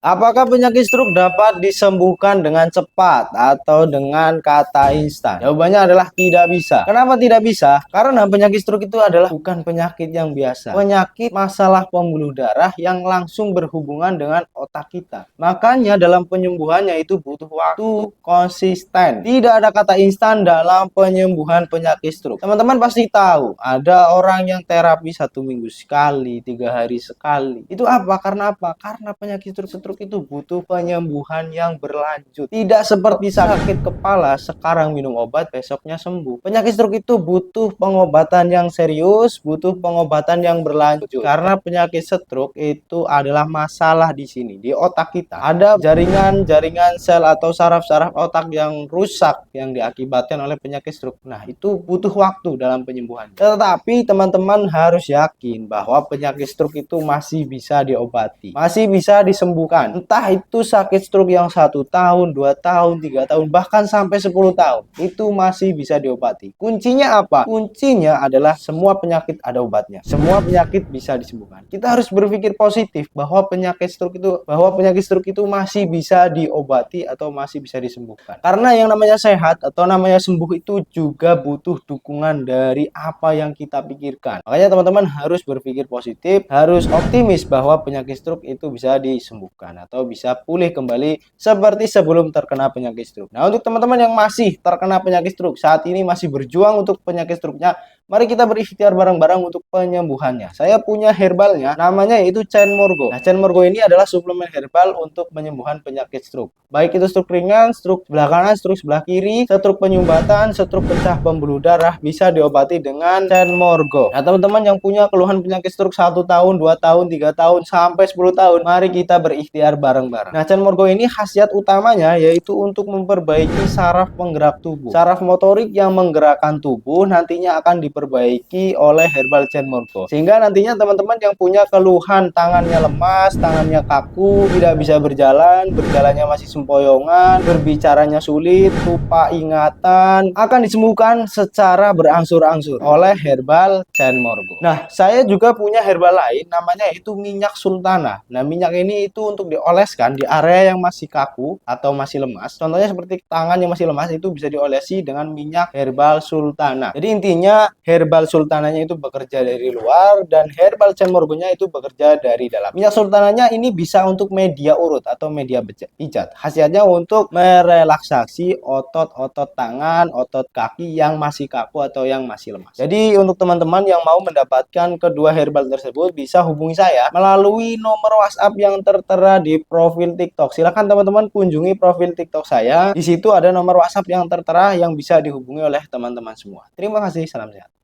Apakah penyakit stroke dapat disembuhkan dengan cepat atau dengan kata instan? Jawabannya adalah tidak bisa. Kenapa tidak bisa? Karena penyakit stroke itu adalah bukan penyakit yang biasa. Penyakit masalah pembuluh darah yang langsung berhubungan dengan otak kita. Makanya dalam penyembuhannya itu butuh waktu konsisten. Tidak ada kata instan dalam penyembuhan penyakit stroke. Teman-teman pasti tahu, ada orang yang terapi 1 minggu sekali, 3 hari sekali. Itu apa? Karena apa? Karena penyakit stroke itu butuh penyembuhan yang berlanjut. Tidak seperti sakit kepala, sekarang minum obat, besoknya sembuh. Penyakit stroke itu butuh pengobatan yang serius, butuh pengobatan yang berlanjut. Karena penyakit stroke itu adalah masalah di sini, di otak kita. Ada jaringan-jaringan sel atau saraf-saraf otak yang rusak yang diakibatkan oleh penyakit stroke. Nah, itu butuh waktu dalam penyembuhan. Tetapi teman-teman harus yakin bahwa penyakit stroke itu masih bisa diobati, masih bisa disembuhkan. Entah itu sakit stroke yang 1 tahun, 2 tahun, 3 tahun, bahkan sampai 10 tahun, itu masih bisa diobati. Kuncinya apa? Kuncinya adalah semua penyakit ada obatnya. Semua penyakit bisa disembuhkan. Kita harus berpikir positif bahwa penyakit stroke itu masih bisa diobati atau masih bisa disembuhkan. Karena yang namanya sehat atau namanya sembuh itu juga butuh dukungan dari apa yang kita pikirkan. Makanya teman-teman harus berpikir positif, harus optimis bahwa penyakit stroke itu bisa disembuhkan atau bisa pulih kembali seperti sebelum terkena penyakit stroke. Nah, untuk teman-teman yang masih terkena penyakit stroke, saat ini masih berjuang untuk penyakit stroke-nya, mari kita berikhtiar bareng-bareng untuk penyembuhannya. Saya punya herbalnya, namanya yaitu Chain Morgo. Nah, Chain Morgo ini adalah suplemen herbal untuk penyembuhan penyakit stroke. Baik itu stroke ringan, stroke sebelah kanan, stroke sebelah kiri, stroke penyumbatan, stroke pecah pembuluh darah, bisa diobati dengan Chain Morgo. Nah, teman-teman yang punya keluhan penyakit stroke 1 tahun, 2 tahun, 3 tahun, sampai 10 tahun, mari kita berikhtiar bareng-bareng. Nah, Chain Morgo ini khasiat utamanya yaitu untuk memperbaiki saraf penggerak tubuh. Saraf motorik yang menggerakkan tubuh nantinya akan diperbaiki oleh herbal Chain Morgo. Sehingga nantinya teman-teman yang punya keluhan tangannya lemas, tangannya kaku, tidak bisa berjalan, berjalannya masih sempoyongan, berbicaranya sulit, lupa ingatan, akan disembuhkan secara berangsur-angsur oleh herbal Chain Morgo. Nah, saya juga punya herbal lain namanya itu minyak sultana. Nah, minyak ini itu untuk dioleskan di area yang masih kaku atau masih lemas. Contohnya seperti tangan yang masih lemas itu bisa diolesi dengan minyak herbal sultana. Jadi intinya herbal sultananya itu bekerja dari luar dan herbal Chain Morgonya itu bekerja dari dalam. Minyak sultananya ini bisa untuk media urut atau media pijat. Khasiatnya untuk merelaksasi otot-otot tangan, otot kaki yang masih kaku atau yang masih lemas. Jadi untuk teman-teman yang mau mendapatkan kedua herbal tersebut bisa hubungi saya melalui nomor WhatsApp yang tertera di profil TikTok. Silahkan teman-teman kunjungi profil TikTok saya. Di situ ada nomor WhatsApp yang tertera yang bisa dihubungi oleh teman-teman semua. Terima kasih, salam sehat.